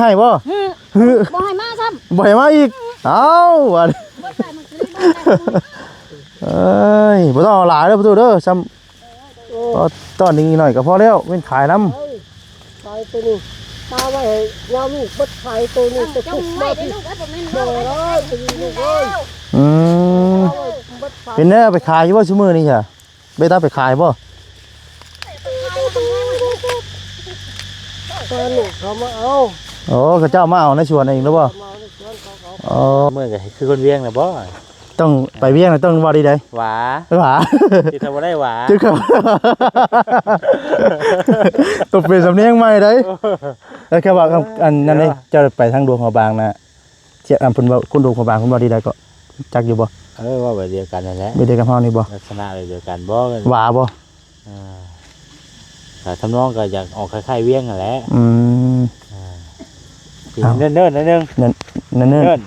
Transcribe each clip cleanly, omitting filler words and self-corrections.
ให้บ่บ่ให้มาซ้ำบ่ให้มาอีกเอ้าว่าเอ้ยบ่ต้องเอาหลายเด้อประตูเด้อซ้ำตอนนี้หน่อยก็พอแล้วเว้นขายน้ำขายตัวนี้ตาไว้ให้ยามนี้บัดขายตัวนี้จะถูกมาที่เดี๋ยวร้อยตัวนี้ลูกเอ้ยเป็นแน่ไปขายอยู่บ่ซุมื้อนี้จ้ะเบต้าไปขายบ่ตอนนี้เขามาเอาโอ้เขาเจ้ามาเอาในสวนเองหรือบ่อ๋อเมื่อไงคือคนเวียงนะบ่ต้องไปเวียงต้องว่าดีได้หวาที่ทำบ่ได้หวาจึ๊กครับตบเป็นสำเนียงใหม่ได้แล้วแค่ว่าอันนั้นนี่จะไปทางดวงหัวบางนะเสียเพิ่นว่าคุณดวงหัวบางคุณว่าดีได้ก็จักอยู่บ่ว่าแบบเดียวกันนั่นแหละไม่ได้กับเฮานี่บ่ลักษณะเดียวกันบ่หวาบ่แต่ทำนองก็อยากออกคล้ายๆเวียงนั่นแหละเนิ่นๆนิดนึงเนิ่น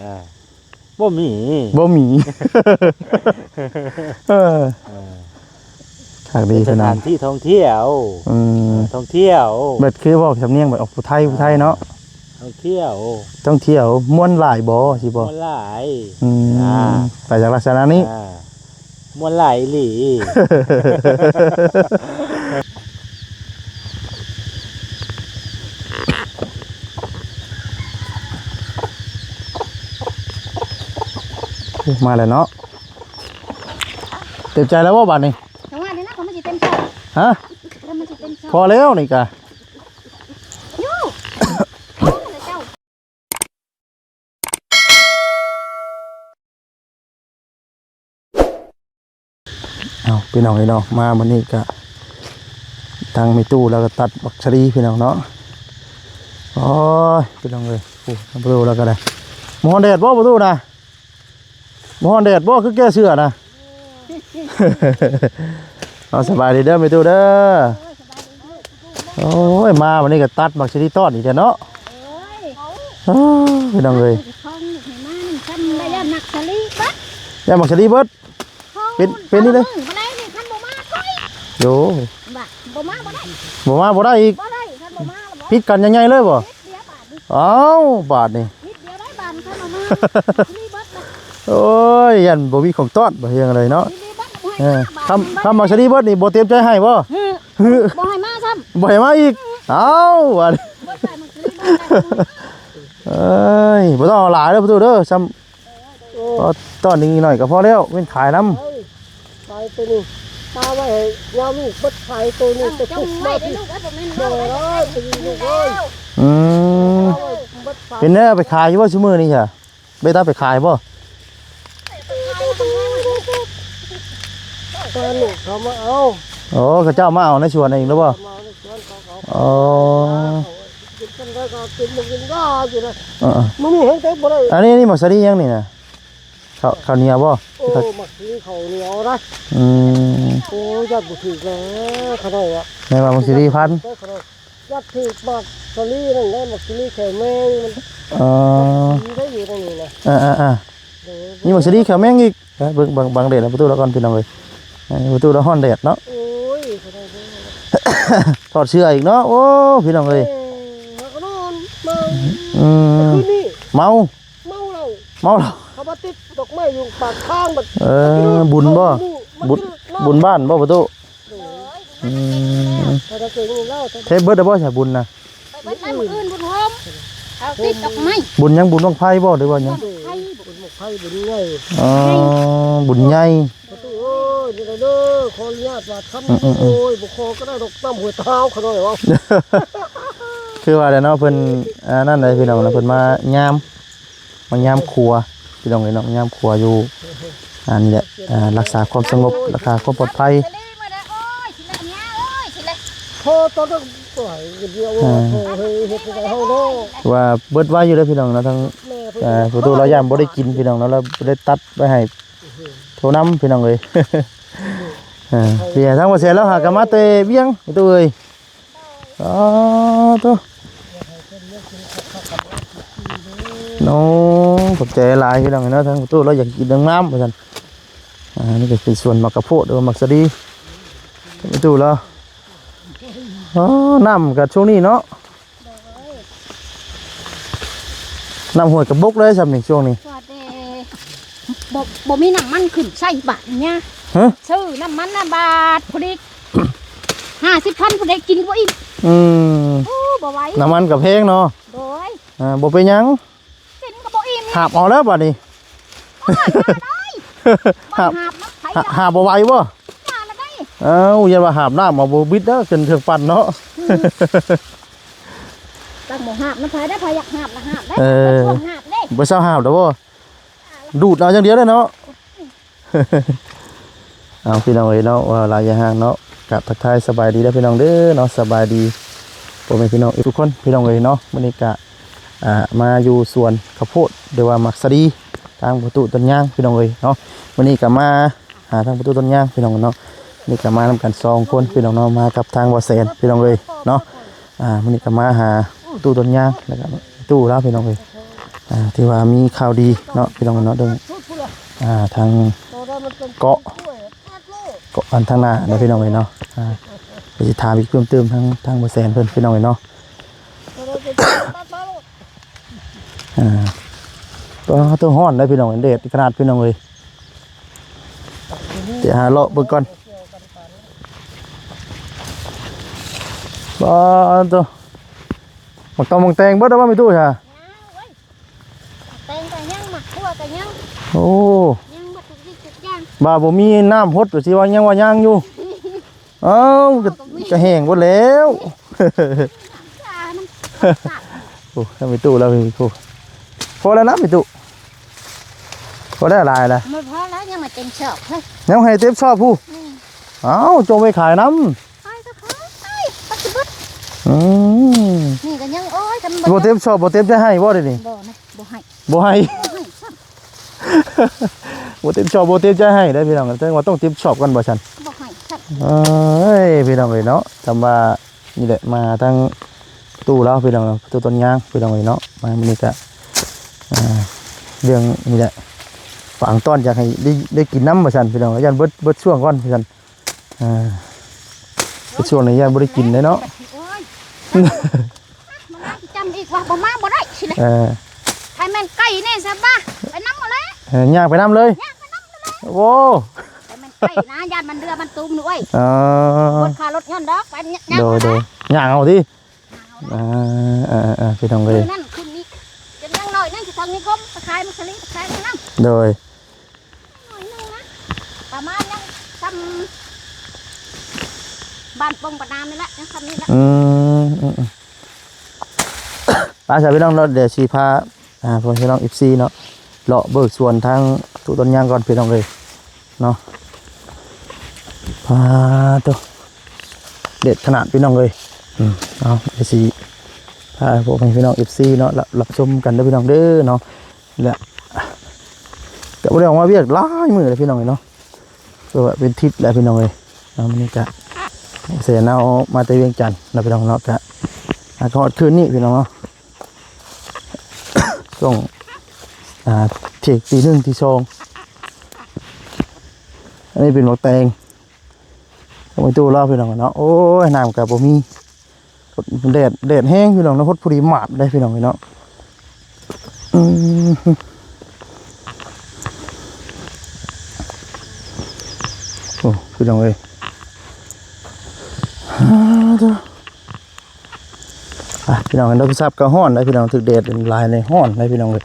บ่มีขากดีสถานที่ท่องเที่ยวท่องเที่ยวเบิดคือบอกสำเนียงแบบออกผู้ไทยเนาะท่องเที่ยวม่วนหลายบ่สิบ่ม่วนหลายไปจากลักษณะนี้ม่วนหลายหลีมาแล้วเนาะเต็มใจแล้วว่าบัดนี้จังหวะนี้นะเขาไม่สิเต็มใจฮะพอแล้วนี่กะเอาพี่น้องพี่น้องมาวันนี้กะตั้งมีตู้แล้วก็ตัดบักชรีพี่น้องเนาะโอ้ยพี่น้องเลยโอ้ประตูแล้วก็ได้มองแดดบ่ประตูนะมองแดดบ่คือแก้เสื้อนะเอาสบายดีเด้อไปตู้เด้อโอ้ยมาวันนี้ก็ตัดบักชะนีต้อนอีกแล้วเนาะพี่น้องเลยย่ามักชะลีเบิดเป็นนี่เลยโย่บ่ได้อีกพิดกันยังไงเลยบ่เอ้าบาทนี่โอ้ยยันบ่มีของต้อนบ่เฮียงอะไรเนาะทำบักชะนีเบิดนี่บ่เตรียมใจให้บ่บ่ให้มาซ้ำบ่ให้มาอีกเอ้าว่าเอ้ยบ่ต้องเอาหลายเด้อประตูเด้อซ้ำตอนนี้หน่อยก็พอแล้วเว้นขายน้ำขายตัวนี้ตาไว้ให้ยามนี้บัดขายตัวนี้จะถูกมาที่เดี๋ยวร้อยตัวนี้ลูกเอ้ยเป็นแน่ไปขายอยู่บ่ซุมื้อนี้จ้ะเบต้าไปขายบ่ตอนนี้เขามาเอาโอ้เขาเจ้ามาเอาในสวนเองหรือเปล่าอ๋อกินกันก็กินมันกินก็อยู่นะมันนี่เห็นแต่บ่ได้อันนี้มักสลียังนี่นะข้าวเหนียวบ่โอ้มักสลีข้าวเหนียวนะโอ้ยัดบุตรแล้วขนาดอะในมักสลีพันยัดถือมักสลีนั่นแหละมักสลีแข็งแมงมันได้อยู่ตรงนี้นะนี่มักสลีแข็งแมงอีกเบิ่งบางเด็ดแล้วประตูแล้วก่อนพี่น้องเลยประตูแล้วห้อนแดดเนาะถอดเสื้ออีกเนาะโอ้พี่น้องเลยเมาเราเขามาติดดอกไม้อยู่ปากข้างแบบบุญบ่บุญบ้านบ่ประตูเทเบิร์ดบ่ใช่บุญนะบุญอื่นบุญโฮมเอาติดดอกไม้บุญยังบุญต้องไพ่บ่หรือว่ายังบุญใหญ่บุญใหญ่นี่เด้อขออนุญาตว่าทำโอ้ยบุคคลก็ได้ดอกน้ำหัวเท้าเขาหน่อยวะคือว่าเนาะเพิ่นนั่นเลยพี่น้องนะเพิ่นมายามครัวพี่น้องเลยเนาะยามครัวอยู่นี่แหละรักษาความสงบรักษาความปลอดภัยพอตอนนั้นปล่อยเดียวเฮ็ดให้เฮาเนาะว่าเบิดไว้อยู่เลยพี่น้องนะทั้งประตูเราย่ามบ่ได้กินพี่น้องแล้วเราได้ตัดไว้ให้โทน้ำพี่น้องเลยเดี๋ยวทั้งหมดเสร็จแล้วหากมาเตะเบี้ยงตัวเอ้ยตัวน้องขอบใจหลายพี่น้องเนาะทั้งตัวเราอยากกินน้ำเหมือนกันนี่ก็เป็นส่วนมักกะโพดหรือมักสะดีตัวเราน้ำกับช่วงนี้เนาะ น้ำห้วยกระบกเลยสำนี่ช่วงนี้ ว่าแต่บ่มีน้ำมันขึ้นใส่บาทเนี่ย ฮะ ซื้อน้ำมันบาทพอดี50,000พอดีกินบ่อิ่ม อืม โอ้บ่ไหว น้ำมันกับเพลงเนาะ โดย บ่เป็นหยัง กินก็บ่อิ่ม หาบเอาแล้วบัดนี้ หาบ หาบน้ำไผ หาบบ่ไหวบ่ หาละได้ เอ้าอย่าว่าหาบน้ำมาบ่บิดเด้อขึ้นเทือกปั่นเนาะ ตั้งหมู่หาบน้ำไผได้ไผอยากหาบละหาบได้ เออ ช่วงหาบเด้ บ่เศร้าหาบดอกบ่ดูดเอาอย่างเดียวเลยเนาะ เอาพี่น้องเอ้ยเนาะว่าหลายอย่างห่างเนาะกับทักทายสบายดีเด้อพี่น้องเด้อเนาะสบายดีพ่อแม่พี่น้องทุกคนพี่น้องเอ้ยเนาะมื้อนี้ก็มาอยู่สวนข้าวโพดหรือว่ามักสะดีทางประตูต้นยางพี่น้องเอ้ยเนาะมื้อนี้ก็มาหาทางประตูต้นยางพี่น้องเนาะนี่ก็มานำกัน2คนพี่น้องเนาะมากับทางบ่แสนพี่น้องเอ้ยเนาะมื้อนี้ก็มาหาตู้ต้นยางแล้วก็ตู้แล้วพี่น้องเอ้ยที่ว่ามีข่าวดีเนาะพี่น้องเนาะเรื่องทางเกาะอันทางหน้าเนาะพี่น้องเอ้ยเนาะไปสิถามอีกเพิ่มเติมทางบ่แสนเพิ่นพี่น้องเอ้ยเนาะตัวห้อนได้พี่น้องเด็ดขนาดพี่น้องเลยเดี๋ยวหาเลาะเบิ่งก่อนตัวมักตองมังแตงเบิดแล้วว่ามีตู้ค่ะ แตงก็ยังหมักคั่วก็ยัง โอ้ ยังบ่ทุกสิ่งทุกอย่าง บ่าบ่มีน้ำพดสิว่ายังว่าย่างอยู่เอ้าจะแห้งหมดแล้ว จ้าน้ำสัตว์ โอ้ถ้ามีตู้แล้วมีตู้พอแล้วนะมีตู้พอได้หลายละ ไม่พอแล้วยังมาเต็มชอบเฮ้ย ยังให้เต็มชอบผู้เอ้าจงไปขายน้ำ ไปก็ขายไปปัจจุบัน นี่ก็ยังโอ้ยทำ บ่เต็มชอบบ่เต็มจะให้บ่ได้นี่ บ่นะบ่ให้ บ่ให้ บ่ให้ซ้ บ่เต็มชอบบ่เต็มใจให้ได้พี่น้องแต่ว่าต้องเต็มชอบกันบ่ซั่น ำบ่ให้ซ้ เอ้ยพี่น้องเอ้ยเนาะทำว่านี่แหละมาทางตู้แล้วพี่น้องตู้ต้นยางพี่น้องเอ้ยเนาะมามื้อนี้ก็เรื่องนี่แหละฝังต้อนอยากให้ได้กินน้ำบ่ซั่นพี่น้องยันเบิดช่วงก่อนพี่ซั่นช่วงนี้ยันบ่ได้กินเลยเนาะ โอ้ยมันน่าจำอีกว่าบ่มาบ่ได้สิเลยใครแม่นไก่แน่ซะบ้าไปนำหมดเลย ย่างไปน้ำเลย ย่างไปนำเลย โอ้ ใครแม่นไก่นะญาติมันเรือมันตุ้มหน่อยคนขารถย้อนดอกไปย่าง โดยย่างเอาดิพี่น้องเอ้ย นั่นคุณนี่จะยังหน่อยนั่นคือทางนี้คมตะไคร้มันสลิดตะไคร้มันนั่ง โดย หน่อยนึงนะประมาณยังทำบ้านปงปะนามนี่แหละยังทำนี่แหละ ป้าชาวพี่น้องเนาะเดี๋ยวชีพาพวกพี่น้องFCเนาะเลาะเบิกส่วนทางตู้ต้นยางก่อนพี่น้องเลยเนาะพาตัวเด็ดขนาดพี่น้องเลยเอาเดี๋ยวชีพาพวกพี่น้อง FC เนาะรับชมกันเด้อพี่น้องเด้อเนาะและก็บ่ได้ออกมาเวียกหลายมื้อเลยพี่น้องเลยเนาะก็เป็นทิศแหละพี่น้องเลยมันนี่ก็เสียเอามาแต่เวียงจันทน์นะพี่น้องเนาะก็ทอดคืนนี้พี่น้องเนาะต้องเทคตีหนึ่งตีสองอันนี้เป็นหมกแตงเอาไปตู้รอบพี่น้องเนาะโอ้ยน้ำกับบ่มีแดดแห้งพี่น้องนะพดพอดีหมาดได้พี่น้องเนาะโอ้พี่น้องเลยพี่น้องเราไปซับกระห้อนได้พี่น้องถึกแดดลายในห้อนได้พี่น้องเลย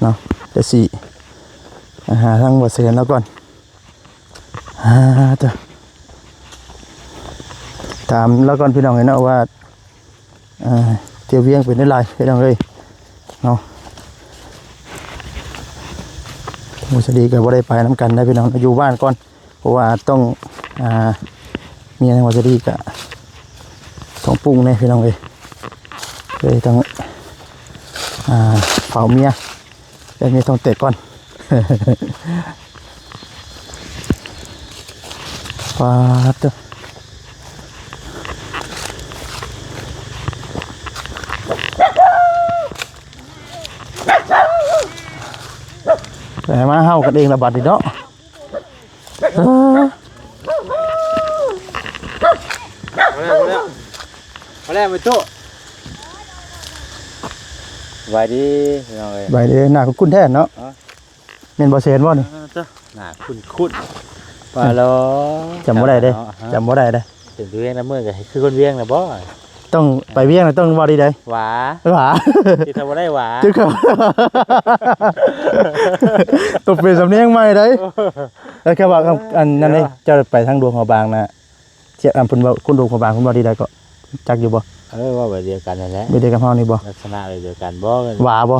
เนาะเดี๋ยวสิหาทางบ่เสียแล้วก่อนถามแล้วก่อนพี่น้องเลยเนาะว่าเที่ยวเวียงเป็นได้ไรพี่น้องเลยเนาะมุสดีก็บ่ได้ไปน้ำกันได้พี่น้องอยู่บ้านก่อนเพราะว่าต้องมีอะไรมุสดีก็ต้องปรุงเนี่ยพี่น้องเลยต้องเผาเมียแต่เมียต้องเตะก่อนปาดแต่มาเฮากันเองระบาดดิเนาะมาแล้วไปตู้ บายดีพี่น้องเอ้ย ใบเด้หน้าคุ้นๆแท้เนาะแม่นบ่เซนบ่นี่ เจ้าหน้าคุ้นปลาล้อ จำบ่ได้เด้จำบ่ได้เด้ เป็นเวียงนะมื้อก็คือคนเวียงนะบ่ ต้องไปเวียงน่ะต้องว่าดีได้ หวา หวา ที่ทำบ่ได้หวา จึกครับต้องเป็นสำเนียงใหม่ได้แล้วแค่ว่าอันนั้นนี่เจ้าไปทางดวงหัวบางน่ะเสียอันเพิ่นว่าคุณดวงหัวบางคุณว่าดีได้ก็จักอยู่บ่ ว่าแบบเดียวกันนั่นแหละ ไม่ได้กับเฮานี่บ่ ลักษณะแบบเดียวกันบ่กัน หวาบ่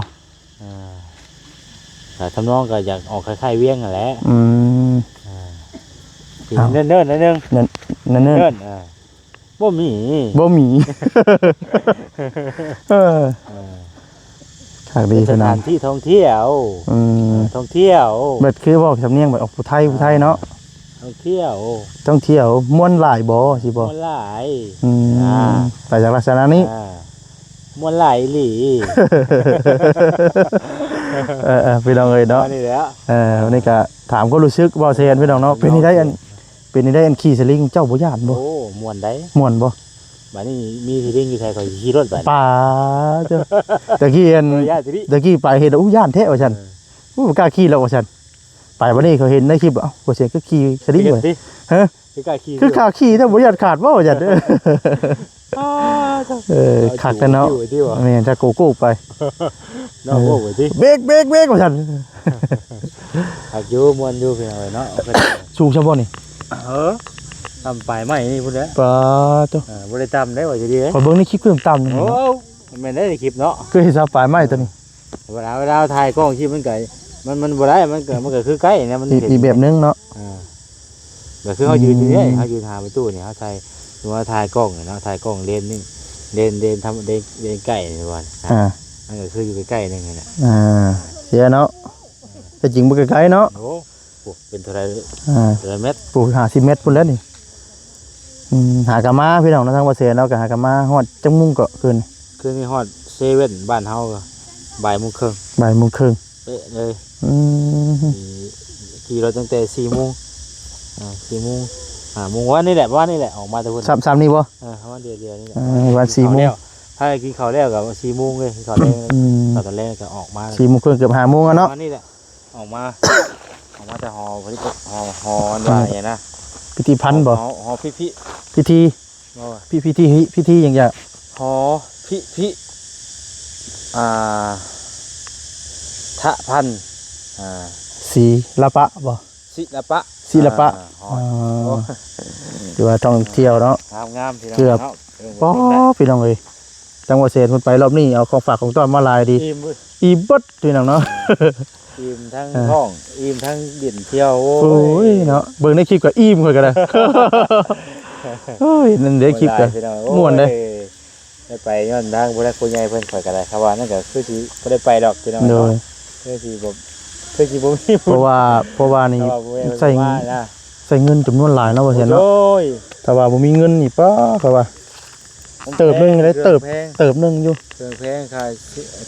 แต่ทำนองก็อยากออกคล้ายๆเวียงนั่นแหละ อืม เนิ่นๆนิดนึง นั่น เนิ่นบ่มี บ่มีเออขากดี ส ขนา ถา ด นที่ท่องเที่ยว อืม ท่องเที่ยว เบิดคือบอกสำเนียงแบบออกผู้ไทยเนาะ ท่องเที่ยว ต้องเที่ยวม่วนหลายบ่สิบ่ มวนหลาย อืมไปจากลักษณะนี้ มวนหลายอีหลี พี่น้องเอ้ยเนาะ อันนี้แหล้ว วันนี้ก็ถามก็รู้สึกบ่แซนพี่น้องเนาะเป็นนี่ได้อันขี่สลิงเจ้าบ่ย่านบ่ โอ้มวนได้ ม่วนบ่ บัดนี้มีที่เร่งอยู่ไทยก็ขี่รถไป ป่าเจ้าตะกี้อัน ญาติที่ ตะกี้ไปเห็นอู้ย่านแท้ว่าซั่นบ่กล้าขี่แล้วว่าซั่นไปวันนี้เขาเห็นในคลิปเอ้าบ่เสียก็ขี่สลิงเลยฮะ คือกล้าขี่ คือขาขี่ถ้าบ่ย่านขาดบ่ว่าซั่นคักกันเนาะแม่นถ้าโกโก้ไป น้องโอ้โหที่ เบรกว่าซั่น ขับอยู่มวนอยู่พี่น้อยเนาะ สูงซะบ่นี่ ทำปลายไม้นี่พุ่นแหละ ปาตัว บ่ได้ตำได้ว่าจะดีเด้ ขอเบิ่งในคลิปคือต่ำนี่ โอ้แม่นได้ในคลิปเนาะ คือเฮ็ดซาปลายไม้ตัวนี้ เวลาถ่ายกล้องที่มันไก่มันบ่ได้มันก็คือใกล้เนี่ยมัน อีกแบบนึงเนาะ ก็คือเขายืนอยู่นี่เขายืนหาประตูนี่เขาถ่ายว่าถ่ายกล้องเนาะถ่ายกล้องเลนนี่เลนทำเลนใกล้นี่ว่านั่นก็คืออยู่ใกล้ๆนึงนี่แหละ เสียเนาะแต่จริงบ่ไกลๆเนาะ โอ้เป็นเท่าไรเมตร ปลูก50 เมตรพุ่นแล้วนี่หากะมาพี่น้องทางบ่เสียเนาะก็หากะมาฮอดจังมุงก็คืน คือนี่ฮอดเซเว่นบ้านเฮาก็บ่ายโมงครึ่ง บ่ายโมงครึ่ง เป๊ะเลยขี่รถตั้งแต่4 โมง4 โมง5 โมงวันนี้แหละออกมาแต่พุ่น ซ้ำนี่บ่ วันเดียวนี่แหละ วัน4 โมง ถ้ากินข้าวแล้วก็4 โมงเลยข้าวแรงข้าวตอนแรกก็ออกมา 4 โมงครึ่งเกือบ5 โมงอะเนาะ นี่แหละออกมาแต่ฮอพอดีฮอว่าอย่างนะ พิธีพันธ์บ่ ฮอพิ พิธีอย่างเงี้ย ฮอพิทะพันศิลปะบ่ ศิลปะ หรือว่าท่องเที่ยวเนาะ งามพี่น้อง เกือบป๊อพี่น้องเอ้ยจังหวัดเสนพุ่นไปรอบนี้เอาของฝากของต้อนมาลายดีอีเบิดพี่น้องเนาะ อิ่มทั้งท้องอิ่มทั้งดินเที่ยวโอ้ โอ้ยเนาะเบิ่งในคลิปก็อิ่มค่อยก็ได้โอ้ยนั่นเด้คลิปก็ม่วนเด้ ได้ไปย้อนทางผู้ใหญ่ผู้ใหญ่เพิ่นข่อยก็ได้ครับว่านั่นก็คือสิบ่ได้ไปดอกพี่น้อง โดย คือสิบ่มี เพราะว่านี่ใส่เงินจำนวนหลายเนาะว่าซั่นเนาะ โอ้ย ถ้าว่าบ่มีเงินนี่ป้าก็ว่าเติบนึงได้เติบนึงอยู่ เครื่องแพง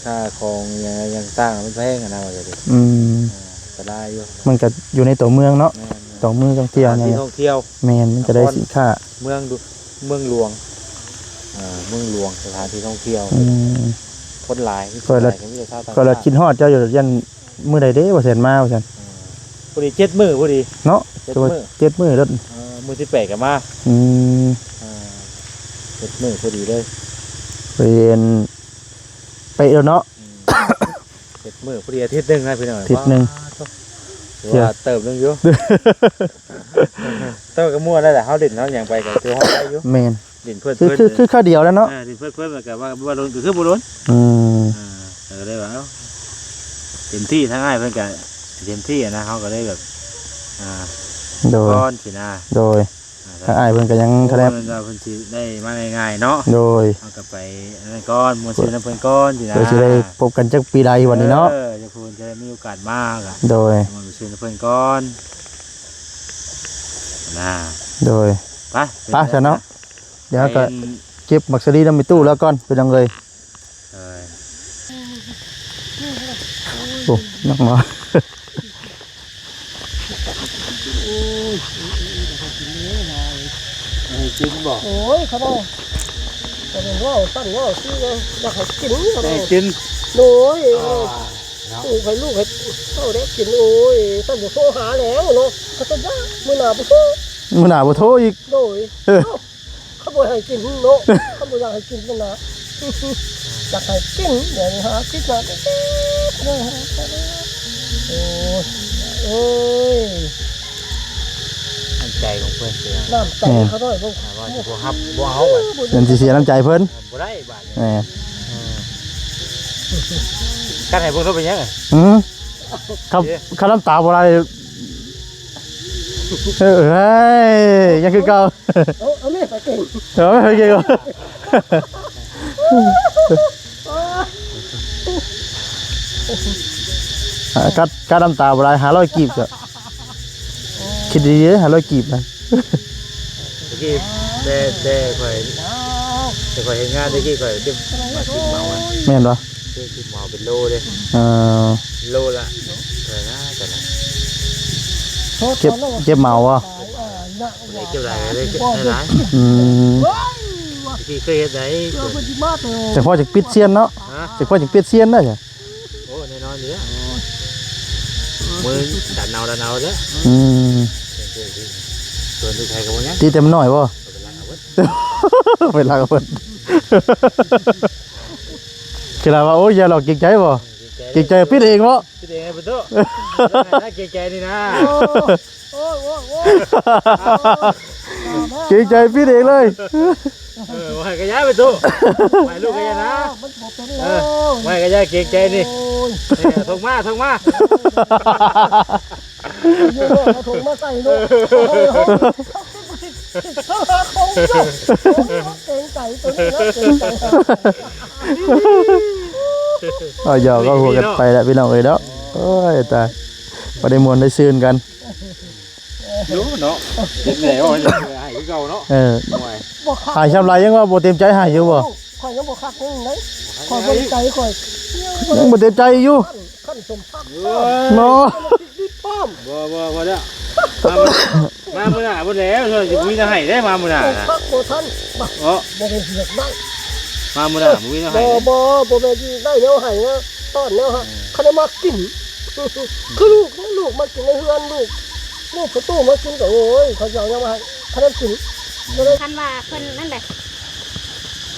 ค่าของอย่างต่างมันแพงอะนะว่าจะดิก็ได้อยู่ มันก็อยู่ในตัวเมืองเนาะตัวเมืองท่องเที่ยว ที่ เนี่ย ท่องเที่ยว แม่นมันจะได้สินค้า เมืองหลวงเมืองหลวงสถานที่ท่องเที่ยวคนหลายก็ละคิดฮอดเจ้าอยู่ยันมื้อใดเด้ว่าแสนมาว่าซั่น พอดี7 มื้อพอดี เนาะ7 มื้อเด้อ มื้อที่8ก็มา7 มื้อพอดีเลย เป็นไปแล้วเนาะ 7 มื้อพอดีอาทิตย์นึงนะพี่น้อง อาทิตย์นึง ว่าเติมนึงอยู่เติมก็มั่วได้แหละเฮาดินเฮาหยังไปก็คือฮอดได้อยู่ แม่น ดินเพิ่น คือข้าวเดียวแล้วเนาะ ดินเพิ่นก็ว่าบ่ล้นก็คือบ่ล้นได้ว่าเต็มที่ทั้งง่ายเพิ่นก็เต็มที่นะเฮาก็ได้แบบโดย ก้อนสินะ โดยถ้าอ้ายเพิ่นก็ยังคะแนน เพิ่นสิได้มาง่ายๆเนาะ โดย เฮาก็ไปนั่นก้อนมื้อสินำเพิ่นก้อนสินะ เดี๋ยวสิได้พบกันจักปีใดวันนี้เนาะ จะพูดจะได้มีโอกาสมากอ่ะ โดย มื้อสินำเพิ่นก้อนนะ โดย ไป ซะเนาะเดี๋ยวก็เก็บมักสลีนำไปตู้แล้วก่อนไปจังเลยโอ้นักหมอ กินบ่ โอ้ยเขาบอกแต่ว่าตั้งว่าซื้อเลยอยากให้กินก็ได้ กิน โดยให้ลูกให้เข้าได้กินโอ้ยท่านจะโทรหาแล้วเนาะเขาจะยากมือหนาไปโทร มื้อหน้าบ่โทรอีก โดยเขาบอกให้กินเนาะเขาบอกอยากให้กินมันนะอยากให้กินเดี๋ยวหาคิดมาโอ้ย น้ำใจของเพื่อนเสีย น้ำใจเขาด้วยพวก ว่าจะบ่ฮับบ่เอาบัด เพิ่นสิเสียน้ำใจเพิ่น บ่ได้บาด แหม กันให้เบิ่งรถเป็นยังไง ครับคำน้ำตาบ่ได้เฮ้ยยังคือเก่า เอาไม่ไปเก่ง ไม่เก่งกัดน้ำตาบ่ได้500กีบก็คิดดีๆ500กีบนะ ตะกี้แต่ข่อยเห็นงานตะกี้ข่อยเต็มมากินเมาอ่ะ แม่นบ่ กินเมาเป็นโลเลย โลละเท่าไหร่นะแต่ละ เก็บเมาบ่ ได้เก็บหลายได้เก็บหลาย ตะกี้เคยเฮ็ดได้ แต่พอจะปิดเซียนเนาะ ฮะ แต่พอจะปิดเซียนได้จ้ะ โอ้แน่นอนอยู่แล้วมือดันเอาเด้อส่วนที่ใครก็บ่ยัง ตีเต็มหน่อยบ่ เป็นลังเอาเบิด เวลาก็เพิ่นคือว่าโอ้ยอย่าหลอกเกรงใจบ่เกรงใจปิดเองบ่ พี่เด้งไอ้ประตูน่าเกรงใจนี่นะ เกรงใจปิดเองเลย ว่าก็ย้ายประตูไปลูกก็ย้ายนะไม่ก็ย้ายเกรงใจนี่ส่งมาถุงมาใส่ลูกเก่งใจตัวนี้นะเก่งใจ อ๋อยก็หัวกันไปแล้วพี่น้องเอ้ยเนาะโอ้ยตายบ่ได้มวนได้ซื่นกัน รู้เนาะเจ็บไหนวะให้คือเก่าเนาะ หายชำไรยังว่าบ่เต็มใจหายอยู่บ่ ข่อยยังบ่คักนี่ไหนข่อยบ่ใจข่อย ยังบ่เต็มใจอยู่ ขั้นสมพัก เนาะ ดิป้อม บ่แล้วมามื้อหน้าบ่แล้วเธอสิมีให้ได้มามื้อหน้านะ พักบ่ทันบ่ โอ้ บ่ได้เสียกได้ มามื้อหน้าบ่มีให้ บ่แม่นได้แล้วให้นะต้อนแล้วฮะคันมากินคือลูกมากินในเฮือนลูกประตูมากินก็โอ้ยเขาจะเอายังมาให้คันกิน คันว่าเพิ่นนั่นแหละ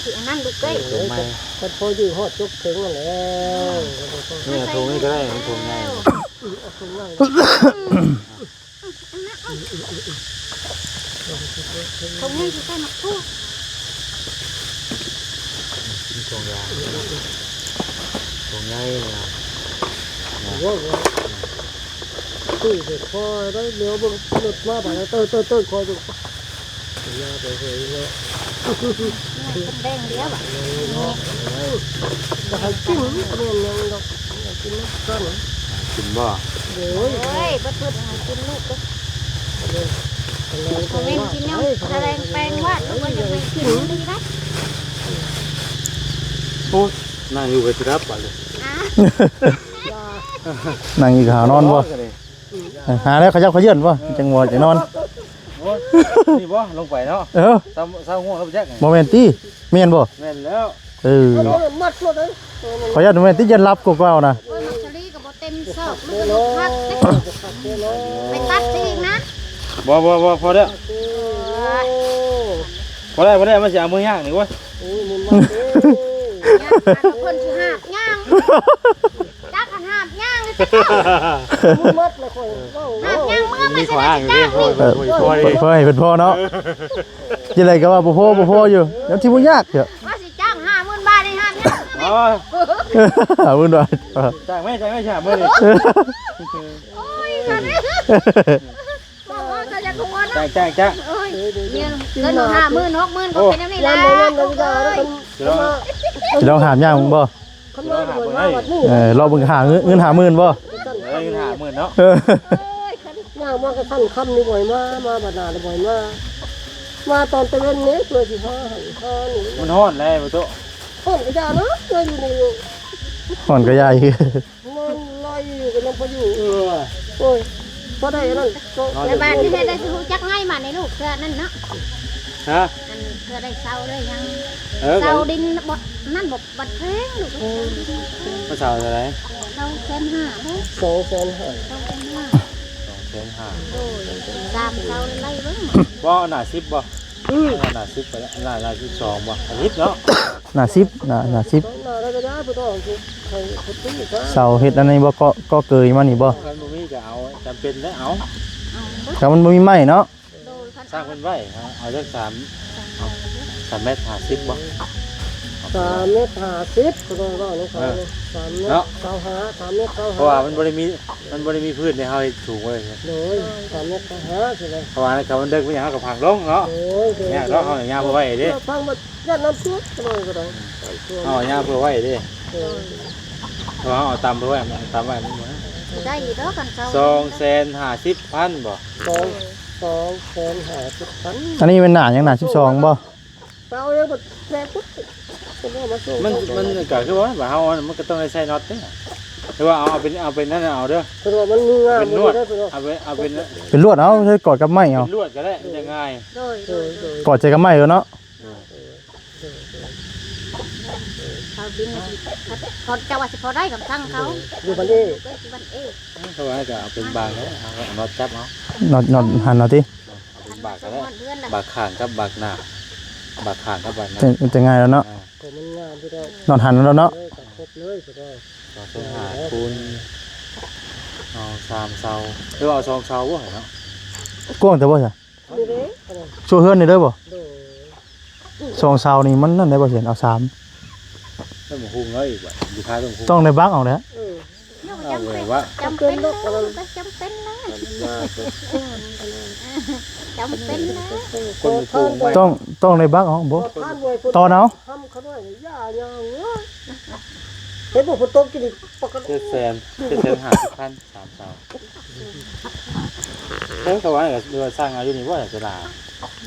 สิอันนั้นลูกเอ้ย คันพออยู่ฮอดจุกถึงนั่นแล้ว เนี่ยตรงนี้ก็ได้ตรงไง ตรงนี้สิใส่หมักทั่ว ตรงยาตรงไงนะ ว่าตู้เด็กพอได้เลี้ยวบ่รถมาบ่เต้ยคอยดูยาไปเฮ้ยเนาะ เนี่ยเป็นแดงเดียวอ่ะ บ่ให้กินแม่นยังดอกกินกัน กินบ่ โอ้ โอ้ยบ่เพิ่นให้กินลูกเด้อเขาเว้นกินยังแสดงแปลงว่าลูกว่าจะไปกินดีนะ โอ้นั่งอยู่กับครับบ่เลย นั่งอีกหานอนบ่หาแล้วขยับขยื่นบ่จังหวะจะนอน นี่บ่ลงไปเนาะเศร้าง่วงแล้วจัก บ่แม่นติแม่นบ่ แม่นแล้ว มัดรถเลย ขออนุญาตแม่นติยันรับกว่าๆนะ โอ้ยมักชะลีก็บ่เต็มเสิร์ฟลูกพักไปตัดสิอีกนะ บ่พอแล้วพอได้มันสิเอามือย่างนี่เว้ย โอ้ยมัน ย่างกันเพิ่นสิหาบย่างจักหันหาบย่างเลยจ้ะ มัดแล้วค่อยเว้า หาบย่างเมื่อ มี ไม่ ขวางอยู่ จ้า เด้ ง พอ เพิ่นให้เพิ่นพอเนาะจังได๋ก็ว่าบ่พออยู่แล้วที่บ่ยากเถอะ ว่าสิจ้าง50,000 บาทได้หาบย่าง อ๋อ เอาเพิ่นว่า จ่ายไม่ใช่มื้อนี้ โอ้ยคันนี้บอกว่าก็จะขโมยเนาะ จ้า โอ้ยเนี่ยเงิน50,000 60,000ก็เป็นแบบนี้แหละ สิลองหามย่างมึงบ่ คันมาบ่มาวัดนี้ รอเบิ่งหาเงิน50,000บ่ เงิน50,000เนาะ ย่างมาก็ท่านค่ำนี่บ่อยมาบัดนาบ่อยมาตอนตะเวนนี้เพื่อสิหาหันหานี่ มันฮ้อนแล้วประตู ต้นก็ยาเนาะเลยอยู่นี่ ห่อนก็ยาย มันลอยอยู่กับน้ำพายุโอ้ยพอได้นั่น ในบ้านที่เฮ็ดได้สิฮู้จักง่ายมาในลูกเสื้อนั่นเนาะ ฮะ อั พื่อได้เศร้าได้ยัง ก็ เศร้าดินบดนั่นบดบัดแพงลูก มาเช่าเท่าไหร่ เศร้าแสนห้าเด้ 250,000 เศร้าแสนห้า 2,500,000 โดยตามเศร้าไล่เบิ่ง บ่หน้า10บ่หน้า10ไปแล้วหน้า12บ่อาทิตย์เนาะ หน้า10หน้า10 ต้องมาแล้วก็ได้ผู้ต้องให้คนที่ก็ เสาเฮ็ดอันนี้บ่ก็เกยมานี่บ่ คันบ่มีก็เอาจำเป็นแล้วเอา เอาเบิ่ง แต่มันบ่มีไม้เนาะ โดยคัน สร้างเพิ่นไว้เอาจัก3เมตร50บ่ 3 เมตร 50ก็ต้องว่านะครับ3 เมตร 25 3 เมตร 25 เพราะว่ามันบ่ได้มีพื้นให้เฮาเฮ็ดสูงไว้ โดย3 เมตร 25ใช่ไหม เพราะว่าถ้ามันเดินไปอย่างเฮาก็พังลงเนาะ โดย เนี่ยเราเอาหญ้าบ่ไว้เด้ ฟังมาย่านน้ำท่วมก็ได้ เอาหญ้าเพื่อไว้เด้เพราะเอาตำเพื่อไว้ตำไว้มันบ่ ได้อีกแล้วกันเศร้า 250,000บ่ 250,000 อันนี้เป็นหน้าหยังหน้า12บ่ เปล่าเองแบบแรงปุ๊บเป็นว่ามาสู้ มันก็คือว่าเฮามันก็ต้องได้ใช้น็อตเด้หรือว่าเอาเป็นนั่นเอาเด้อ เป็นว่ามันมีงาน เป็นนวด ได้เป็นว่า เอาเป็น เป็นลวดเอาใช้กอดกับไม้เอา ลวดก็ได้มันจะง่าย โดย โดยโดย กอดใจกับไม้เอาเนาะ เขาดินเขาจะว่าสิพอได้กับทั้งเขา อยู่บ้านนี้ ก็สิบันเอ เพราะว่าก็เอาเป็นบางแล้วเอาน็อตจับเอา นอดหันเอาติ เอาเป็นบากก็ได้ เพื่อนละ บากข้างกับบากหน้าบากข้างกับบากหน้า มันจะง่ายแล้วเนาะ ก็มันงานที่เรา นอดหันแล้วเนาะ เลยกับครบเลยก็ได้ 2.5คูณเอา3เสาหรือเอา2เสาบ่เนาะ กว้างแต่บ่ซะ นี่เด้ ช่วยเฮือนนี่เด้อบ่ โดย สองเสานี่มันนั่นได้บ่เห็นเอา3 ต้องหุงแล้วอีกว่าอยู่ท้ายต้องหุง ต้องได้บักเอาแหละ เอาเลยว่า จำเป็นแล้วจำเป็นแล้ว มา จำเป็นแล้ว คนปลูกไว้ ต้องได้บักเอาบ่ ท่านไว้ ตอนเอา ทำเขาด้วยย่าอย่างเงี้ยเห็นบอกฝนตกกินปกติ 750,000 3เสาเขาว่าก็ดูสร้างอายุนี่ว่าจะลา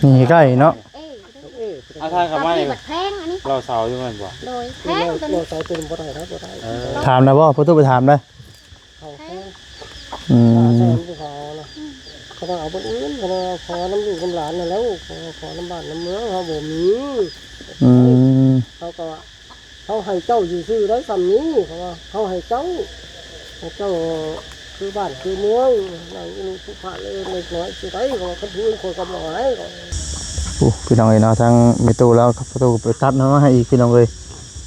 นี่ใกล้เนาะ เอ้ย เอ๊ะ เอาทางเข้ามานี่ บัดแพงอันนี้ เราเสาอยู่แม่นบ่ โดยแพ เรา งตัว เรา นี้ ใส่เป็นบ่ได้ครับบ่ได้ ถามได้บ่พ่อตู้ไปถามได้ เขาแค่ อื แส ม นที่เขานะเขาต้องเอาบนอื่นเขาขอน้ำลูกน้ำหลานน่ะแล้วขอน้ำบ้านน้ำเมืองเขาบ่มี อืม เขาก็ว่าเขาให้เจ้าอยู่ซื่อได้สำนี้เขาว่าเขาให้เจ้าคือบ้านคือเมืองนั่งอยู่ผู้พระเลยเล็กน้อยสิได้เขาว่าคนพื้นคนกำลังให้เขา โอ้พี่น้องเอ้ยเนาะทางแม่ตู้แล้วครับประตูไปตัดเนาะให้อีกพี่น้องเอ้ย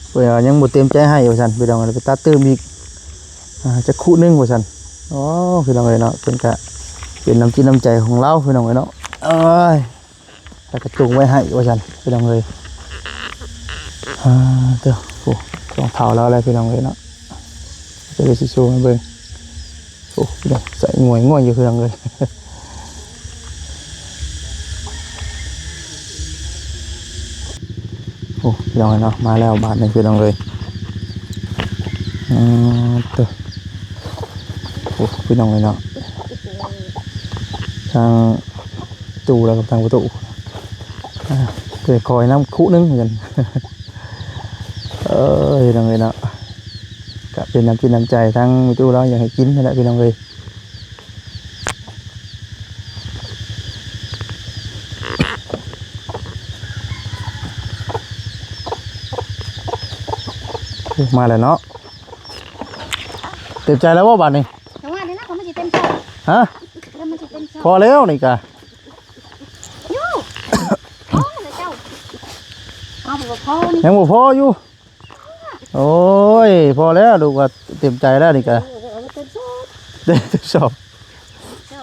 เพิ่นยังบ่เต็มใจให้ว่าซั่นพี่น้องเอ้ยไปตัดเติมอีกจะคู่นึงว่าซั่นอ๋อพี่น้องเอ้ยเนาะเพิ่นก็เป็นน้ำจิตน้ำใจของเราพี่น้องเอ้ยเนาะเอ้ยแล้วก็จุงไว้ให้ว่าซั่นพี่น้องเอ้ยเด้อโอ้สองเท่าแล้วอะไรพี่น้องเอ้ยเนาะจะไปสิโชว์ให้เบิ่งโอ้พี่น้องใส่ง่วยอยู่พี่น้องเอ้ย โอ้พี่น้องเนาะมาแล้วบาทหนึงพี่น้องเลยเด้อโอ้พี่น้องเลยเนาะทางตู้แล้วกับทางประตูเกิดคอยน้ำคุนึงเหมือนกัน พี่น้องเลยเนาะก็เป็นน้ำจิตน้ำใจทั้งมีตู้แล้วอยากให้กินนั่นแหละพี่น้องเลยมาแล้วเนาะเต็มใจแล้วว่าบัตรนี่ แต่ว่าเดี๋ยวนะเขาไม่ใช่เต็มใจ ฮะ แล้วมันจะเต็มใจ พอแล้วนี่กะ ยูโอ้ยเจ้าเอาไปบอกพ่อนี่ ยังบ่พออยู่โอ้ยพอแล้วดูว่าเต็มใจแล้วนี่กะ เอาไปเป็นซอส เด้อชอบ เจ้า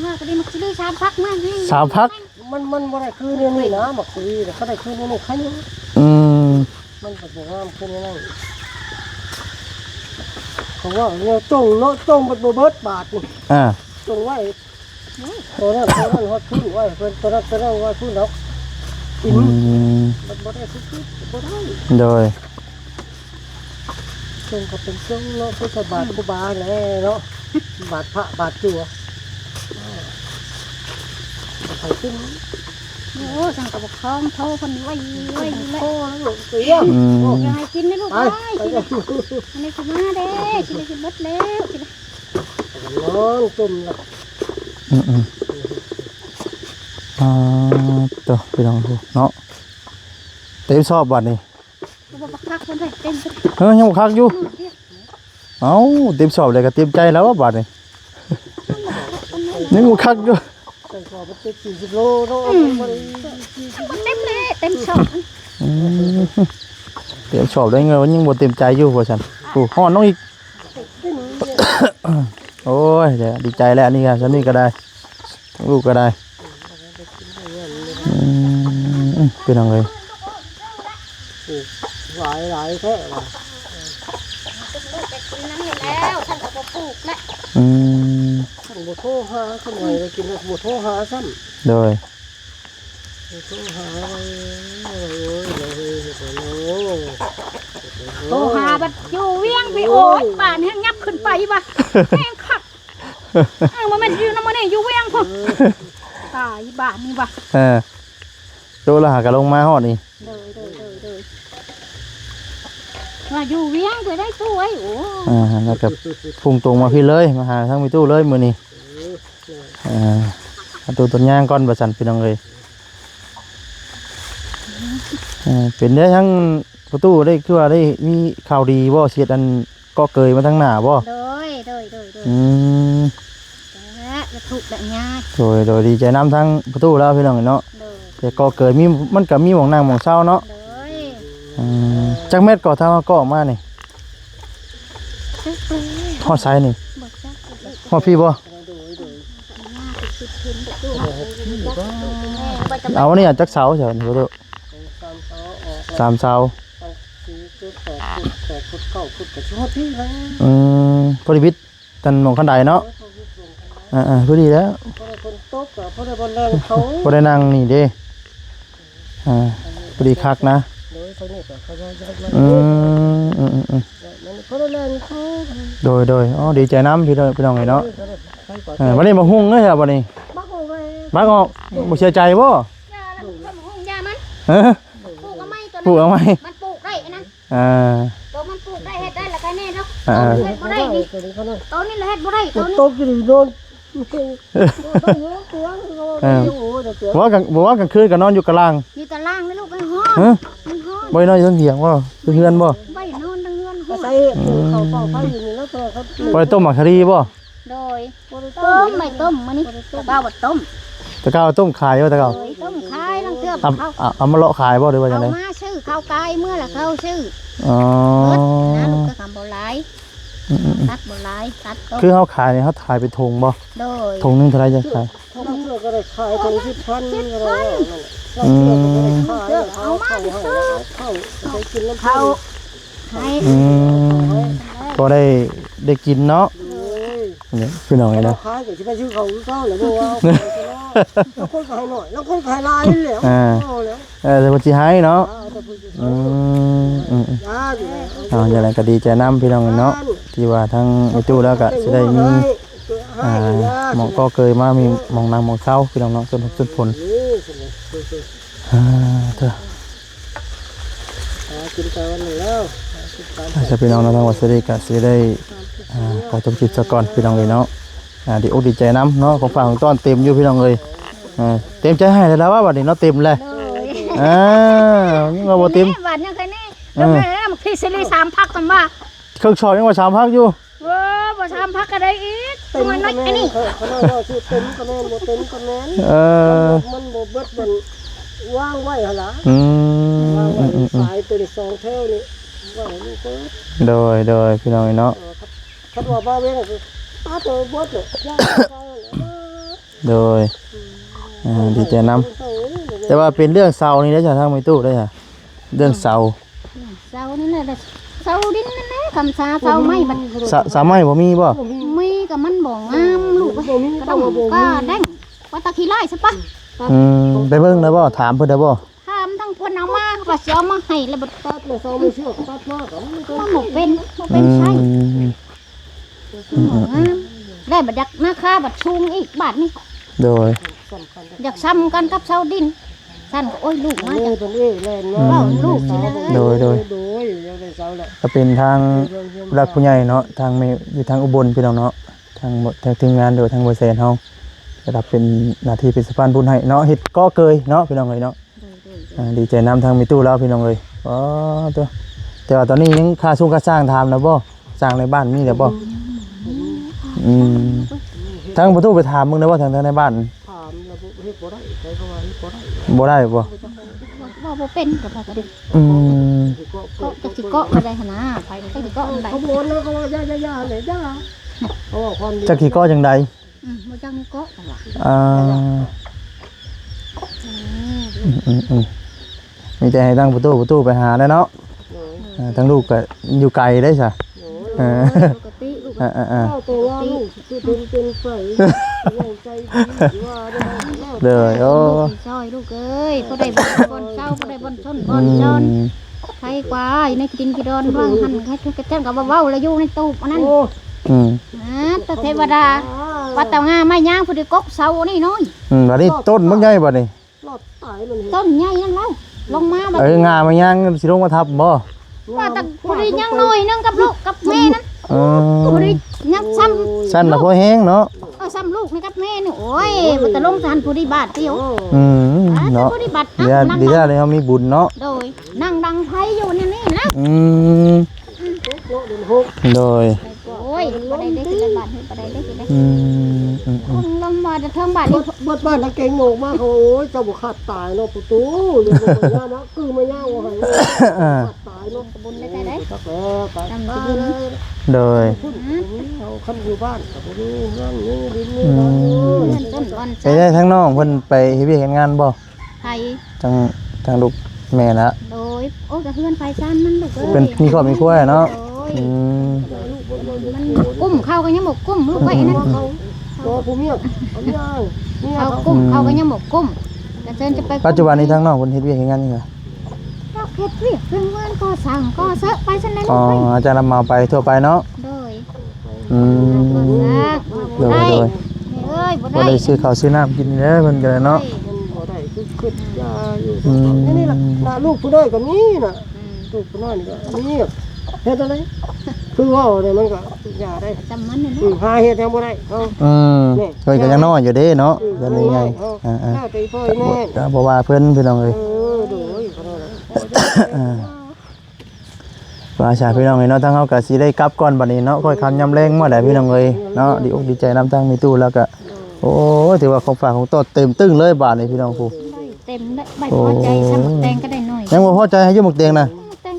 มาก็ได้มาซื้อชามพักมาให้ สามพัก มันบ่ได้คือเนี่ยนี่นะหมักซีแต่เขาได้คือเนี่ยนี่ใครเนี่ย อืม มันเป็นงามคือเนี่ยนั่นเขาว่าเนี่ยจ้องเนาะจ้องบัดบ่เบิดบาทนี่ ตรงไว้ตัวนั้นฮอดพื้นไว้เพิ่นตัวนั้นไว้พื้นดอกอินมันบ่ได้สุดๆบ่ได้ โดย ซึ่งก็เป็นทรงเนาะพุทธบาทครูบาแหละเนาะบาทพระบาทจั่วไปขึ้น โอ้สั่งกับบอกคล้องโทรคนไว้ไว้อยู่แล้ว โอ้ลูกเสีย อย่าให้กินนะลูก ไป ไป ไป สิอันนี้สิมาเด้สิได้สิเบิดแล้วสิ น้องตุ่มละ ตัวพี่น้องดูเนาะ ต็มสอบบัดนี้ บ่บักคักคนให้เต็ม ยังบ่คักอยู่เอ้าเต็มสอบเลยก็เต็มใจแล้วว่าบัดนี้ยังบ่คักอยู่ แต่ก็มันจะ40โลเนาะมัน เต็มเลยเต็มช่อง เต็มสอบได้เงินมันยังบ่เต็มใจอยู่ว่าซั่นโอ้ฮ้อนน้องอีก โอ้ยเดี๋ยวดีใจแล้วนี่ค่ะฉันนี่ก็ได้ลูกก็ได้เป็นยังไง หลายแท้ว่ะ นั่นแล้วท่านก็บ่ปลูกแล้ว ท่านบ่โทรหาขโมยไปกินแล้วบ่โทรหาซ้ำ โดย บ่โทรหาโอ้ยโอ้ย โตหาบัดอยู่เวียงไปโอ้ยบ้านแห้งยับขึ้นไปว่ะแห้งคักมันแม่นอยู่นำมื้อนี้อยู่เวียงพุ่นตายบ้านนี่ว่ะ ตัวละหากะลงมาฮอดนี่ เด้อว่าอยู่เวียงไปได้ตู้ไว้โอ้ แล้วก็พุ่งตรงมาพี่เลยมาหาทั้งมีตู้เลยมื้อนี้ตัวต้นย่างก่อนบ่ซั่นพี่น้องเอ้ยเป็นได้ทั้งประตูได้คือว่าได้มีข่าวดีบ่เสียดอันก็เกยมาทั้งหน้าบ่ โดยและถูกและง่าย โดยดีใจน้ำทั้งประตูแล้วพี่น้องเนาะ โดย แต่ก็เกิดมีมันก็มีหม่องนั่งหม่องเช้าเนาะ โดย จักเม็ดก็ทางก็ออกมานี่ฮอดไซนี่ฮอดพี่บ่เอานี่จักเสาเฉยประตู3เสาพอดีวิทย์ตันหม่องคันใดเนาะพอดีแล้ว คนตกกับพอได้บอลแรงเขา พอได้นั่งนี่เด้พอดีคักนะ โดยเขาเนี่ยเขาจะมันพอได้แรงเขา โดยอ๋อดีใจน้ำพี่น้องไงเนาะวันนี้มาหุ้งเลยครับวันนี้ บักเอาไว้ บักออกบ่เสียใจบ่ ยาแล้วห้องยามัน ฮะ ปลูกเอาไม้ตัว ปลูกเอาไหม มันปลูกได้อันนั้น ตัวมันปลูกได้เฮ็ดได้แล้วก็แน่เนาะเฮ็ดบ่ได้นี่ตัวนี้ละเฮ็ดบ่ได้ตัวนี้ ตกอยู่โดนบอกว่ากลางคืนก็นอนอยู่กลาง อยู่ตารางนี่ลูกมันฮ้อน ฮะ มันฮ้อน บ่นอนอยู่เถียงบ่เฮือนบ่ ไว้นอนทั้งเฮือนฮ้อน ใส่เขาเป่าไฟอยู่นี่แล้วตัวเขา บ่ได้ต้มหมักชะรีบ่ โดยต้มไม่ต้มมื้อนี้ตะก้าวบ่ต้ม ตะกร้าต้มขายบ่ตะกร้า โดยต้มขายลังเทื่อ เอามาเลาะขายบ่หรือว่าจังได๋ เอามาซื้อข้าวกายเมื่อละเขาซื้อ อ๋อ เบิดนะลูกก็คำบ่หลายตัดบ่หลายตัดต้ม คือเฮาขายนี่เฮาขายเป็นถุงบ่ โดย ถุงนึงเท่าไหร่จังขาย เขาเชื่อก็ได้ขายถึง10,000ก็ได้เราเชื่อก็ได้ขายเอาเข้าให้กินแล้ว เขาให้ ก็ได้กินเนาะนี่พี่น้องไงนะ ขายก็สิไปซื้อเขาเขาแล้วบ่ว่าแล้วคนขายหน่อยแล้วคนขายลายแล้วเอาแล้ว แต่บ่สิให้เนาะอย่างไรก็ดีใจนำพี่น้องเนาะที่ว่าทั้งไอ้ตู้แล้วก็สิได้มีหมองก็เคยมามีหมองนางหมองเช้าพี่น้องเนาะจนผลเถอะ กินไปวันนึงแล้ว ถ้าพี่น้องทั้งวัดสิได้ก็สิได้ขอจบคลิปซะก่อนพี่น้องเลยเนาะดีอกดีใจนำเนาะของฝากของต้อนเต็มอยู่พี่น้องเลยเต็มใจให้แล้วว่าบัดนี้เนาะเต็มเลยยังว่าบ่เต็ม วันยังไงนี่แล้วแม่พี่ซิลี3พักกันว่า เครื่องชอยยังว่า3พักอยู่ บ่3พักก็ได้อีกตัวน้อยอันนี้ เขาเนาะชื่อเต็มก็แม่นบ่เต็มก็แม่นมันบ่เบิดมันว่างไว้หั่นล่ะสายตัวนี้2แถวนี่ว่านี่ก็โดยพี่น้องเนาะ คันว่าบ่เว้นก็ตาตัวบดเลยย่า โดยดีใจนำแต่ว่าเป็นเรื่องเสานี่ได้จากทางไม่ตู้ได้ค่ะเรื่องเสา เสานี่แหละเสาดินนั่นแหละคำสาเสาไม้มัน สาไม้บ่มีบ่ มีกับมันบ่งามลูกก็ต้องก็แดงว่าตะขี้ไล่ใช่ปะ ไปเบิ่งได้บ่ถามเพิ่นได้บ่ ถามทั้งเพิ่นเอามาก็สิเอามาให้แล้วบ่ ตัดเลยเสาไม่เชื่อตัดมาก็มันก็ มันบ่เป็นใช่ได้บัดยักหน้าค่าบัดชุงอีกบาทนี่ โดย อยากซ้ำกันกับเสาดินสั่นโอ้ยลูกมาจาก ตัวนี้แล่นมา เว้าลูกสิเลย โดยยังได้เสาแล้ว ก็เป็นทางรักผู้ใหญ่เนาะทางอยู่ทางอุบลพี่น้องเนาะทางทีมงานโดยทางบ่แซนเฮาได้รับเป็นหน้าที่เป็นสะพานบุญให้เนาะเฮ็ดก็เกยเนาะพี่น้องเอ้ยเนาะ ดีใจน้ำทางมีตู้แล้วพี่น้องเลยอ๋อตัวแต่ว่าตอนนี้ยังค่าช่วงค่าสร้างทำนะบ่สร้างในบ้านมีแต่บ่ทั้งประตูไปถามมึงนะว่าทางในบ้าน ถามระบบเฮ็ดบ่ได้ใช้คำว่าเฮ็ดบ่ได้ บ่ได้บ่ ว่าบ่เป็นกับก็ได้ อืม ก็จะสิเกาะบ่ได้หั่นนะไปก็สิเกาะได้ เขาบ่นแล้วเขาว่าย่าๆเลยย่าเขาว่าความดี จักขี้ก็จังใด บ่จังนี่เกาะว่า อ่ามีแต่ให้ตั้งประตูไปหาแล้วเนาะทั้งลูกก็อยู่ไกลได้ซะ ปกติลูก เจ้าตัวว่าลูกคือเป็นไฟอย่างใจดีว่าได้ เลยโอ้ ซอยลูกเอ้ยบ่ได้บ่อนเช้าบ่ได้บ่อนชนบ่อนจอนใครกว่าอยู่ในกินกิดอนว่างหันใครกระเจ้าก็เว้าแล้วอยู่ในตู้อันนั้น อืม ตะเทวดาวัดเตางาไม้ย่างผู้ใดกกเสานี่น้อย บัดนี้ต้นมันใหญ่บัดนี้ รอดตายมัน ต้นใหญ่นั่นแล้วลงมาบัด งามันยังสิลงมาทับบ่ ว่าแต่ผู้ใดยังน้อยนึงกับลูกกับแม่นั้น อื ผู้ใด ม ยังซ้ำ สั้นละพอแห้งเนาะ ซ้ำลูกนี่กับแม่นี่โอ้ยมันจะลงทันผู้ใดบาดเดียว เนาะ ผู้ใดบาด ดีแล้วเลยเฮามีบุญเนาะ โดยนั่งดังไผอยู่นี่นะ โดย โอ้ยบ่ได้ได้สิบาทบ่ได้ได้สิได้ คนลำบากจะเทิงบาทนี่ บดบ้านนักเก่งโง่มากโอ้ยเจ้าบุขาดตายเนาะประตูเรื่องมันยากนะคือมันยากว่าหันขาดตายเนาะ บุญได้ได้ ตักแล้วตาย จำ บ้า บุญ เลย โดย เอาคันอยู่บ้านกับผมนี่นั่นนี่ดินนี่ เงินต้นก่อน ไปได้ทั้งน้องเพิ่นไปเฮ็ดเวียกเฮ็ดงานบ่ ไทย ทางลูกแม่ละ โดยโอ้กระเพื่อนไฟซ่านมันลูกเอ้ย เป็นมีครอบมีครัวเนาะ มันกุ้มเข้ากันยังหมกกุ้มลูกไว้นั่น ตัวผู้เมียเอาเมียเมีย เข้า เขา กุ้มเข้ากันยังหมกกุ้มกระเชิญจะไป ปัจจุบันนี้ทั้งน้องเพิ่นเฮ็ดเวียกเฮ็ดงานนี่ค่ะ เราเฮ็ดเวียกเรื่องเงินก็สั่งก็เสอะไปซั่นได้ อ๋ ลู อก เอ้ย อาจารย์นำมาไปทั่วไปเนาะ โดย อืม บ่ โดย ได้ โดย เอ้ยบ่ บ่ ได้ ได้ซื้อข้าวซื้อน้ำกินเด้อเพิ่นก็เลยเนาะ มันบ่ได้คือขึ้นยาอยู่นี่ล่ะน่ะลูกผู้น้อยก็มีน่ะลูกผู้น้อยนี่ก็มีเฮ็ดอะไรคือว่าเนี่ยมันก็ยาได้ จำมันนี่ หาเฮ็ดยังบ่ได้เฮา เพิ่นก็ยังน้อยอยู่เด้เนาะเพิ่นนี่ไงอ่า ข้าตีพ่อแม่ ๆก็บ่ว่าเพิ่นพี่น้องเอ้ย ดูเขาเนี่ย ว่าชาพี่น้องเอ้ยเนาะทั้งเฮาก็สิได้กลับก่อนบัดนี้เนาะค่อยคำยำแรงมาได้พี่น้องเอ้ยเนาะดีอกดีใจนํทางมีตู้แล้วก็โอ้ถือว่าของฝากของโตเต็มตึ้งเลยบาดนี้พี่น้องผู้ เต็มได้ใบพอใจซ้ำแตงก็ได้หน่อย ยังบ่พอใจให้อยู่หมกเตียงน่ะ แตง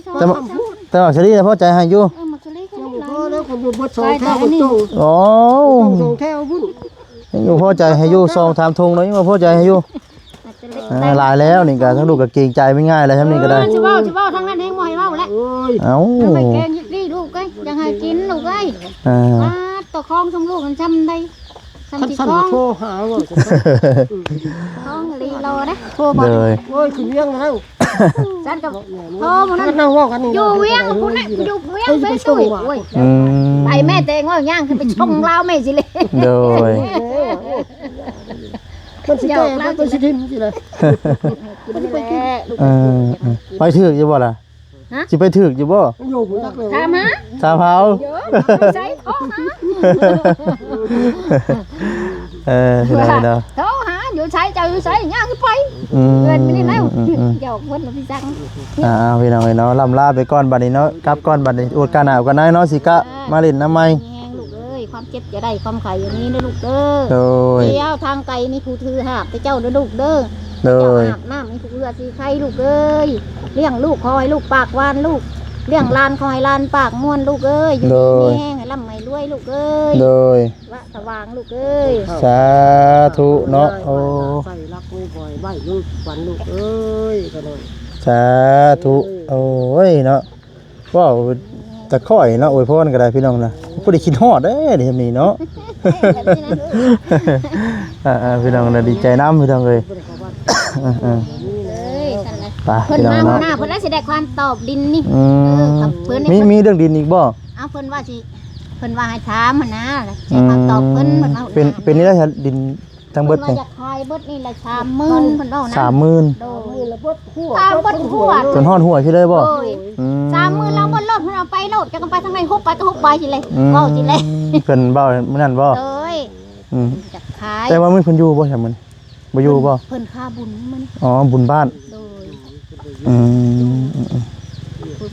แต่ว่าเฉลี่ยพอใจให้อยู่ มักสลีก็ได้หลา พ่อย แล้วผมอยู่บดสองแถวบดจง อ๋อ สองแถวพุ่น ยังอยู่พอใจให้อยู่ซองถามทงเนาะยังบ่พอใจให้อยู่หลายแล้วนี่ก็ทั้งลูกก็เกรงใจไม่ง่ายแล้วทำนี่ก็ได้ จะเว้าทางนั้นเองบ่ให้เว้าแล้ว เอ้ย เอ้า ไปแกงดีลูกเอ้ยยังให้กินลูกเอ้ย อ่า มาตะคองชมลูกมันช้ำได้ คัน ช้ำที่ สั่น คอง โทรหาว่า คองลีรอนะโทรบ่ เลย โอ้ยคือเลี้ยงแล้ว จันกับโทรบ่นั่น นั่งว่ากันนี่ อยู่เวียงพุ่นน่ะอยู่เวียงไปตุ้ยโอ้ย อืม ไปแม่เตงว่าย่างขึ้นไปชงลาวแม่สิเลย โดย มันสิแก่มันสิทิมสิเลย มันไปกินลูก ไปถึกอยู่บ่ล่ะสิไปถึกอยู่บ่ อยู่บ่จักเลย ถามหา สาวเผา เยอะใส่โทรหา ที่ไหนเนาะ โทรหาอยู่ใช้เจ้าอยู่ใช้ย่างขึ้นไป อืม เกินไปนี่แล้วเดี๋ยวเพิ่นเราพี่จัง พี่น้องเนาะลำลาไปก่อนบัดนี้เนาะกลับก่อนบัดนี้อดกันหนาวกันได้เนาะสิกะมาเล่นน้ำไม้ แหงลูกเอ้ยความเจ็บจะได้ความไข่อย่างนี้นะลูกเด้อ โดย เที่ยวทางไกลนี่ผู้ถือหาบแต่เจ้าเด้อลูกเด้อ โด เจ้าย อาบน้ำนี่ผู้เรือสีไข่ลูกเอ้ยเลี้ยงลูกคอยลูกปากหวานลูกเลี้ยงลานคอยลานปากม่วนลูกเอ้ยอยู่ดีแห้งให้ร่ำให้รวยลูกเอ้ย โดย วะสว่างลูกเอ้ย สาธุเนาะโอ้ ใส่รักไม่ปล่อยใบลูกฝันลูกเอ้ยกันเลย สาธุโอ้ยเนาะว้าวแต่ค่อยเนาะอวยพรก็ได้พี่น้องนะบ่ได้คิดฮอดเด้เดี๋ยวนี้เนาะ พี่น้องนะดีใจน้ำพี่น้องเลย เอ้ยสั่นเลย ไป เพิ่น พี่น้อง มาหัว เนาะ หน้าเพิ่นได้สิได้ความตอบดินนี่ อืม ครับเพิ่นนี่ มีเรื่องดินอีกบ่ เอาเพิ่นว่าสิเพิ่นว่าให้ถามหั่นนะใช้ความตอบเพิ่นเพิ่นว่า เป็นนี่ได้ดินทั้งเบิด เพิ่น นี่ ว่าจะขายเบิดนี่ละ30,000เพิ่นเว้านะ 30,000 โดย มือละเบิดหัว ตามเบิดหัว จนฮอดหัวพี่เลยบ่ โอ้ย อืม 30,000เราเบิดรถเพิ่นเอาไปโลดจะกันไปทางไหนฮุบไปก็ฮุบไปสิเลยเว้าสิเลย เพิ่นเว้ามื้อนั้นบ่ โดย อืม จะขาย แต่ว่ามื้อเพิ่นอยู่บ่ใช่มื้อบ่อยู่บ่ เพิ่นค่าบุญมัน อ๋อบุญบ้าน โดย อืม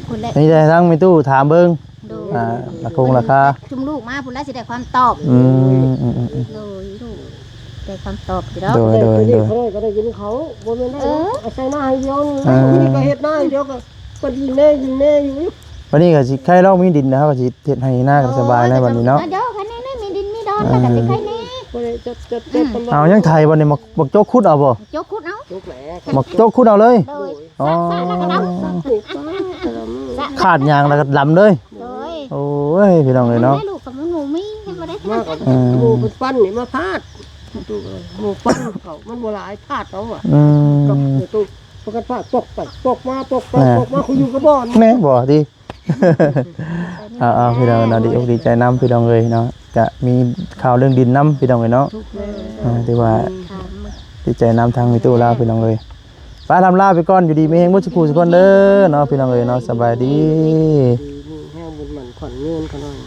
คุณแหละ นี่ได้ทั้งมีตู้ถามเบิ่ง โดย ราคา ชุมลูกมาพุ่นแล้วสิได้ความตอบ อืม โดยลูกได้ความตอบอยู่แล้ว โดย เขาก็ได้ยินเขาบ่แม่นได้ใส่หน้าให้เดียวนี่ก็เฮ็ดหน้าให้เดียวก็ยิงแน่อยู่ วันนี้ก็สิใครเรามีดินนะครับก็สิเฮ็ดให้หน้ากันสบายในวันนี้เนาะ เดี๋ยวคันนี้มีดินมีดอนแล้วก็สิใครแน่ บ่ได้จะ เอายังไทยวันนี้มักโจ๊กคุดเอาบ่ ยกคุดเอา ยกแหล มักโจ๊กคุดเอาเลย โดย อ๋อ สะ ขาดยางแล้วก็ดำเลย โดย โอ้ยพี่น้องเลยเนาะ ให้ลูกกับหมูมีให้บ่ได้ มากับหมูเป็นปั้นนี่มาพาดหมูปั้นเขามันบ่หลายพาดเอาอ่ะ อืม กับตู้ปกติพาดตกไปตกมาคุยอยู่กับบ่อน แม่บ่ดิเอาพี่น้องเนาะดีอกดีใจนำพี่น้องเลยเนาะจะมีข่าวเรื่องดินนำพี่น้องเลยเนาะที่ว่าดีใจนำทางมีตู้ลาพี่น้องเลยป้าทำลาไปก่อนอยู่ดีไม่แห้งมุชคูสักคนเด้อเนาะพี่น้องเลยเนาะสบายดี แห้งบุญหมันขวัญเงินกันหน่อย